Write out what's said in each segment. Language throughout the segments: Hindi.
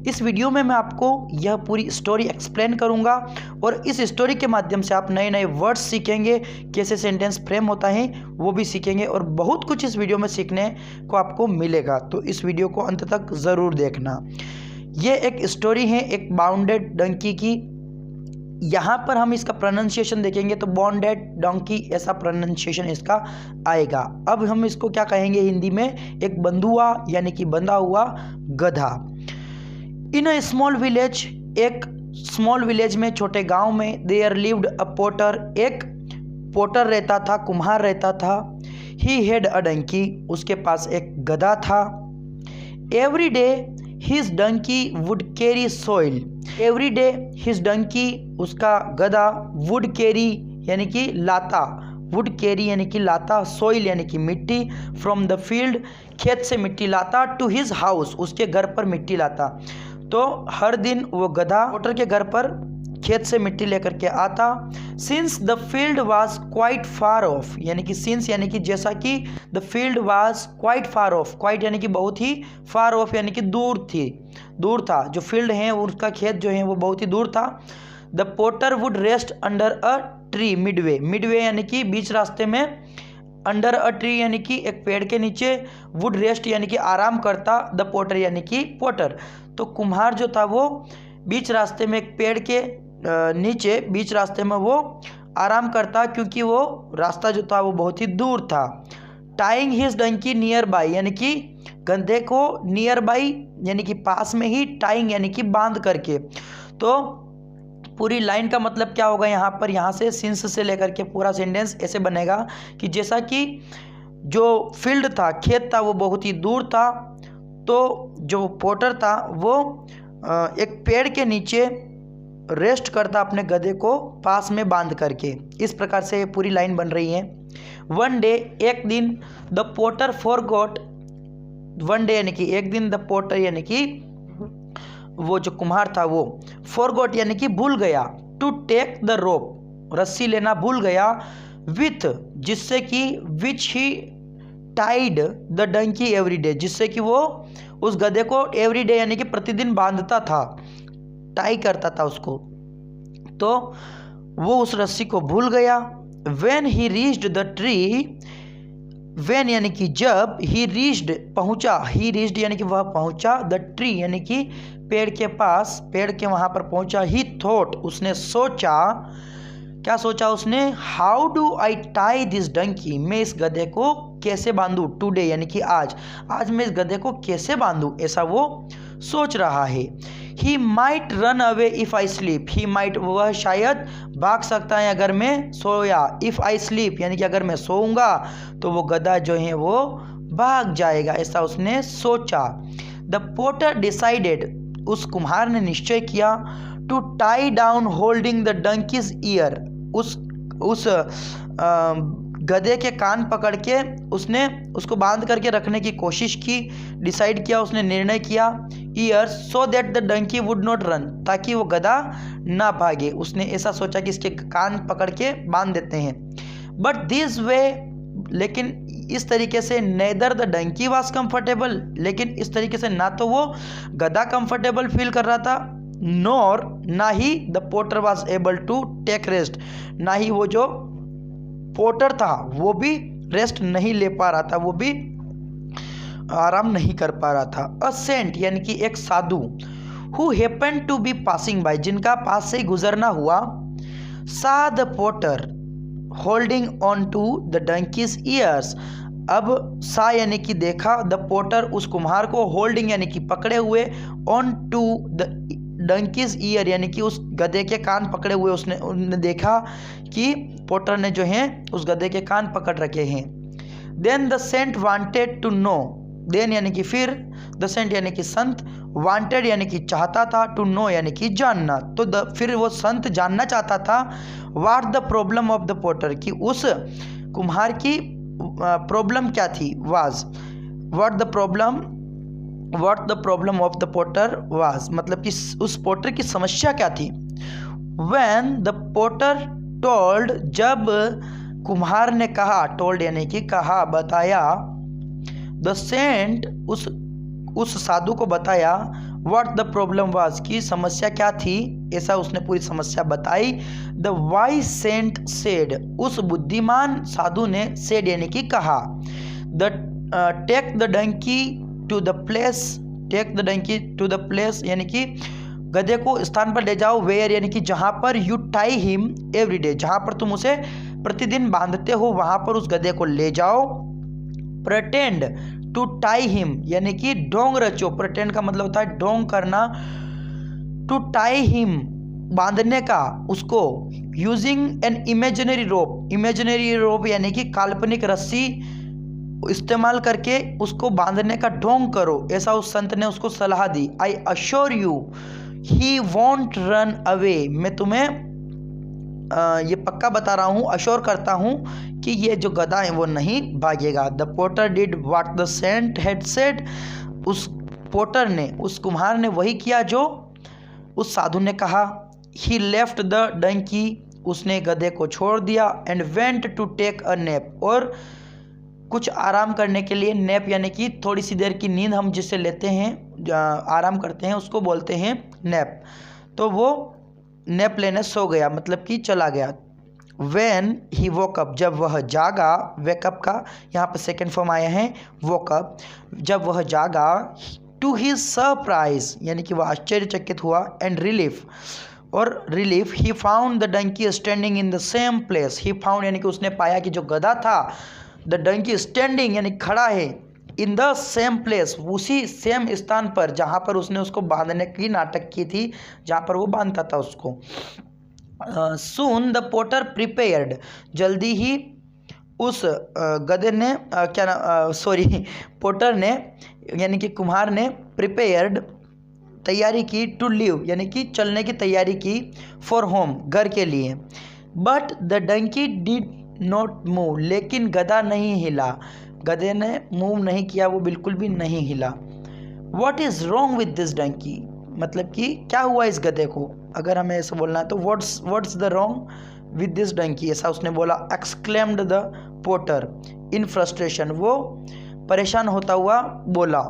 इस वीडियो में मैं आपको यह पूरी स्टोरी एक्सप्लेन करूंगा और इस स्टोरी के माध्यम से आप नए नए वर्ड्स सीखेंगे, कैसे सेंटेंस फ्रेम होता है वो भी सीखेंगे और बहुत कुछ इस वीडियो में सीखने को आपको मिलेगा। तो इस वीडियो को अंत तक ज़रूर देखना। ये एक स्टोरी है एक बाउंडेड डंकी की। यहाँ पर हम इसका प्रोनाउंसिएशन देखेंगे तो बॉन्डेड डोंकी ऐसा प्रोनाउंसिएशन इसका आएगा। अब हम इसको क्या कहेंगे हिंदी में, एक बंधुआ यानी कि बंधा हुआ गधा। इन अ स्मॉल विलेज, एक स्मॉल विलेज में, छोटे गांव में, देयर लिव्ड अ पोटर, एक पोटर रहता था, कुम्हार रहता था। ही हैड अ डंकी, उसके पास एक गधा था। Every day his donkey would carry soil, every day his donkey, उसका गधा, वुड कैरी यानी कि लाता, वुड कैरी यानी कि लाता, सोइल यानी कि मिट्टी, फ्रॉम द फील्ड, खेत से मिट्टी लाता, टू हिज हाउस, उसके घर पर मिट्टी लाता। तो हर दिन वो गधा पोटर के घर पर खेत से मिट्टी लेकर के आता। Since the field was quite far of, यानी कि सिंस यानी कि जैसा कि, the field was quite far of, quite यानी कि बहुत ही, फार ऑफ यानी कि दूर थी, दूर था, जो फील्ड है उसका खेत जो है वो बहुत ही दूर था। The potter would rest under a tree midway, midway यानी कि बीच रास्ते में, अंडर अ ट्री यानी कि एक पेड़ के नीचे, वुड रेस्ट यानी कि आराम करता, द पोटर यानी कि पोटर। तो कुम्हार जो था वो बीच रास्ते में एक पेड़ के नीचे, बीच रास्ते में वो आराम करता क्योंकि वो रास्ता जो था वो बहुत ही दूर था। Tying his donkey nearby, यानी कि गधे को नियर बाई यानी कि पास में ही, टाइंग यानी कि बांध करके। तो पूरी लाइन का मतलब क्या होगा यहाँ पर, यहाँ से सिंस से लेकर के पूरा सेंटेंस ऐसे बनेगा कि जैसा कि जो फील्ड था, खेत था, वो बहुत ही दूर था, तो जो पोटर था वो एक पेड़ के नीचे रेस्ट करता अपने गधे को पास में बांध करके। इस प्रकार से पूरी लाइन बन रही है। वन डे, एक दिन, the potter forgot, one day यानी कि एक दिन, द पोटर यानी कि वो जो कुम्हार था वो, फॉरगॉट यानी कि भूल गया, टू टेक द रोप, रस्सी लेना भूल गया, विथ जिससे कि, which he tied the donkey every day, जिससे कि वो उस गधे को एवरी डे यानी कि प्रतिदिन बांधता था, टाई करता था उसको। तो वो उस रस्सी को भूल गया। When he reached the tree, when यानी कि जब, ही रीच्ड पहुंचा, ही रीच्ड यानी कि वह पहुंचा, द ट्री यानी कि पेड़ के पास, पेड़ के वहां पर पहुंचा। ही थॉट, उसने सोचा, क्या सोचा उसने, how do I tie this donkey, मैं इस गधे को कैसे बांधूं, टुडे यानी कि आज, आज मैं इस गधे को कैसे बांधूं, ऐसा वो सोच रहा है। He might run away if I sleep, he might वह शायद भाग सकता है अगर मैं सोया, इफ़ आई स्लीप यानी कि अगर मैं सोऊंगा तो वो गधा जो है वो भाग जाएगा, ऐसा उसने सोचा। द पोटर डिसाइडेड, उस कुम्हार ने निश्चय किया, to tie down holding the donkey's ear, उस गधे के कान पकड़ के उसने उसको बांध करके रखने की कोशिश की, डिसाइड किया, उसने निर्णय किया, ear, so that the donkey would not run, ताकि वो गधा ना भागे। उसने ऐसा सोचा कि इसके कान पकड़ के बांध देते हैं। बट दिस वे, लेकिन इस तरीके से, neither the donkey was comfortable, लेकिन इस तरीके से ना तो वो गधा कंफर्टेबल फील कर रहा था, नॉर ना ही the potter was able to take rest, ना ही वो जो पोटर था वो भी रेस्ट नहीं ले पा रहा था, वो भी आराम नहीं कर पा रहा था। अ सेंट यानी कि एक साधु, who happen to be passing by, जिनका पास से गुजरना हुआ, saw the potter holding on to the donkey's ears, अब सा यानी कि देखा, द पोटर उस कुम्हार को, होल्डिंग यानी कि पकड़े हुए, on to the donkey's ear यानी कि उस गधे के कान पकड़े हुए, उसने देखा कि पोटर ने जो है उस गधे के कान पकड़ रखे हैं। Then the saint wanted to know, then यानी कि फिर, द सेंट यानी कि संत, वांटेड यानी कि चाहता था, टू नो यानी कि जानना, तो फिर वो संत जानना चाहता था, what the problem of the potter, कि उस कुम्हार की प्रॉब्लम क्या थी, was, what the problem of the potter was, मतलब कि उस पोटर की समस्या क्या थी। व्हेन द पोटर टोल्ड, जब कुम्हार ने कहा, टोल्ड यानी कि कहा, बताया, द सेंट उस साधु को बताया, व्हाट द प्रॉब्लम वाज, की समस्या क्या थी, ऐसा उसने पूरी समस्या बताई। द वाइज सेंट सेड, उस बुद्धिमान साधु ने सेड यानी कि कहा। The take the donkey to the place, take the donkey to the place यानी कि गधे को स्थान पर ले जाओ, वेयर यानी कि जहां पर you tie him every day, जहां पर तुम उसे प्रतिदिन बांधते हो वहां पर उस गधे को ले जाओ। प्रेटेंड टू टाई हिम यानी कि ढोंग रचो, प्रेटेंड का मतलब होता है ढोंग करना, टू टाई हिम बांधने का उसको, using an imaginary rope, imaginary rope यानी कि काल्पनिक रस्सी इस्तेमाल करके उसको बांधने का ढोंग करो, ऐसा उस संत ने उसको सलाह दी। I assure you he won't run away, मैं तुम्हें ये पक्का बता रहा हूँ, अश्योर करता हूँ कि ये जो गधा है वो नहीं भागेगा। The potter did what the saint had said, उस पोटर ने, उस कुम्हार ने वही किया जो उस साधु ने कहा। ही लेफ्ट द डंकी, उसने गधे को छोड़ दिया। And went to take a nap, और कुछ आराम करने के लिए, नैप यानी कि थोड़ी सी देर की नींद हम जिससे लेते हैं, आराम करते हैं, उसको बोलते हैं नैप। तो वो नैप लेने सो गया, मतलब कि चला गया। When he woke up, जब वह जागा, वेकअप का यहाँ पर सेकेंड फॉर्म आया है वोकअप, जब वह जागा, टू हिज सरप्राइज यानी कि वह आश्चर्यचकित हुआ, एंड रिलीफ और relief, he found the donkey standing in the same place, he found यानी कि उसने पाया कि जो गधा था, द डंकी स्टैंडिंग यानी खड़ा है, इन द सेम प्लेस उसी सेम स्थान पर जहाँ पर उसने उसको बांधने की नाटक की थी, जहाँ पर वो बांधता था उसको। सून द पोटर प्रिपेयर्ड, जल्दी ही उस गधे ने पोटर ने यानी कि कुम्हार ने प्रिपेयर्ड तैयारी की, टू लीव यानी कि चलने की तैयारी की, फॉर होम घर के लिए। But the donkey did not move, लेकिन गधा नहीं हिला, गधे ने मूव नहीं किया, वो बिल्कुल भी नहीं हिला। What is wrong with this donkey, मतलब कि क्या हुआ इस गधे को, अगर हमें ऐसा बोलना है तो what's the wrong with this donkey, ऐसा उसने बोला। Exclaimed the potter in frustration, वो परेशान होता हुआ बोला।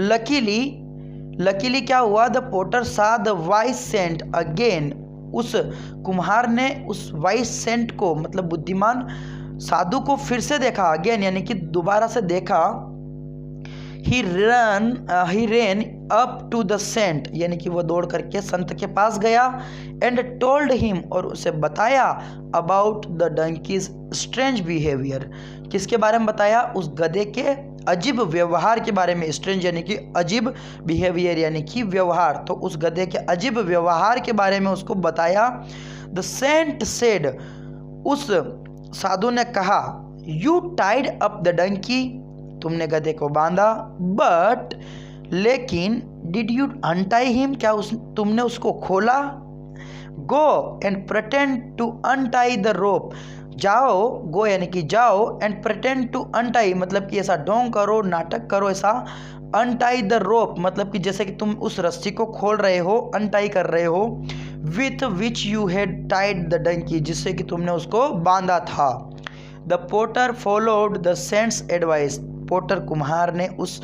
लकीली क्या हुआ, the potter saw the wise saint again, उस कुम्हार ने उस वाइस सेंट को, मतलब बुद्धिमान साधु को फिर से देखा, अगेन यानी कि दोबारा से देखा। He ran up to the saint यानी कि वो दौड़ करके संत के पास गया। एंड टोल्ड हिम, और उसे बताया, about the donkeys strange behaviour, किसके बारे में बताया, उस गधे के अजीब व्यवहार के बारे में। स्ट्रेंज यानी कि अजीब, बिहेवियर यानी कि व्यवहार, तो उस गधे के अजीब व्यवहार के बारे में उसको बताया। द सेंट सेड, उस साधु ने कहा, you tied up the donkey, तुमने गधे को बांधा, बट लेकिन डिड यू अनटाई हिम, क्या तुमने उसको खोला। Go and pretend to untie the rope, जाओ, गो यानी कि जाओ, एंड प्रेटेंड टू अनटाई मतलब कि ऐसा ढोंग करो, नाटक करो ऐसा। अनटाई द रोप मतलब कि जैसे कि तुम उस रस्सी को खोल रहे हो, अनटाई कर रहे हो। With which you had tied the donkey, जिससे कि तुमने उसको बांधा था। The potter followed the saint's advice, potter कुम्हार ने उस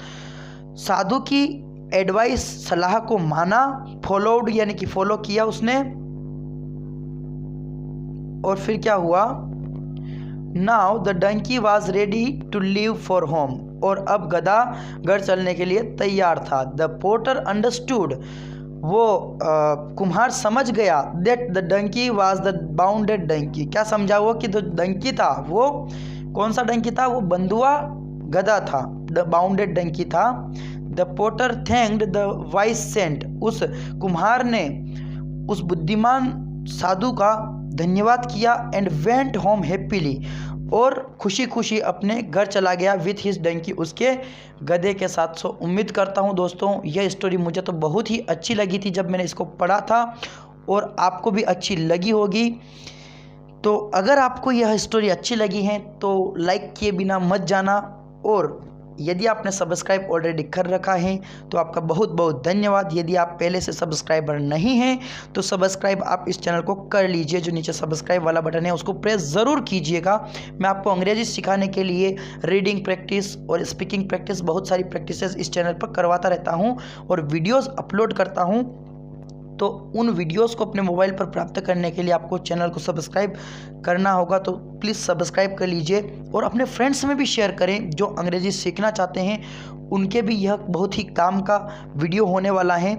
साधु की एडवाइस, सलाह को माना। फॉलोड यानी कि फॉलो किया उसने। और फिर क्या हुआ, now the donkey was ready to leave for home, और अब गधा घर चलने के लिए तैयार था। द पोटर अंडरस्टूड, वो कुम्हार समझ गया, that the donkey was the bounded donkey, क्या समझा वो कि जो डंकी था वो कौन सा डंकी था, वो बंधुआ गधा था, द बाउंडेड डंकी था। The potter thanked the wise saint, उस कुम्हार ने उस बुद्धिमान साधु का धन्यवाद किया। एंड वेंट होम हैप्पीली, और खुशी खुशी अपने घर चला गया। विथ हिज डंकी, उसके गधे के साथ। सो उम्मीद करता हूँ दोस्तों यह स्टोरी मुझे तो बहुत ही अच्छी लगी थी जब मैंने इसको पढ़ा था, और आपको भी अच्छी लगी होगी। तो अगर आपको यह स्टोरी अच्छी लगी है तो लाइक किए बिना मत जाना, और यदि आपने सब्सक्राइब ऑलरेडी कर रखा है तो आपका बहुत बहुत धन्यवाद। यदि आप पहले से सब्सक्राइबर नहीं हैं तो सब्सक्राइब आप इस चैनल को कर लीजिए। जो नीचे सब्सक्राइब वाला बटन है उसको प्रेस ज़रूर कीजिएगा। मैं आपको अंग्रेजी सिखाने के लिए रीडिंग प्रैक्टिस और स्पीकिंग प्रैक्टिस बहुत सारी प्रैक्टिसेस इस चैनल पर करवाता रहता हूँ और वीडियोज़ अपलोड करता हूँ। तो उन वीडियोस को अपने मोबाइल पर प्राप्त करने के लिए आपको चैनल को सब्सक्राइब करना होगा। तो प्लीज़ सब्सक्राइब कर लीजिए और अपने फ्रेंड्स में भी शेयर करें जो अंग्रेजी सीखना चाहते हैं। उनके भी यह बहुत ही काम का वीडियो होने वाला है।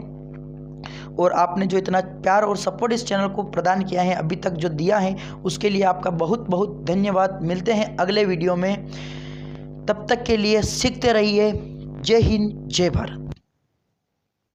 और आपने जो इतना प्यार और सपोर्ट इस चैनल को प्रदान किया है, अभी तक जो दिया है, उसके लिए आपका बहुत बहुत धन्यवाद। मिलते हैं अगले वीडियो में, तब तक के लिए सीखते रहिए। जय हिंद, जय भारत।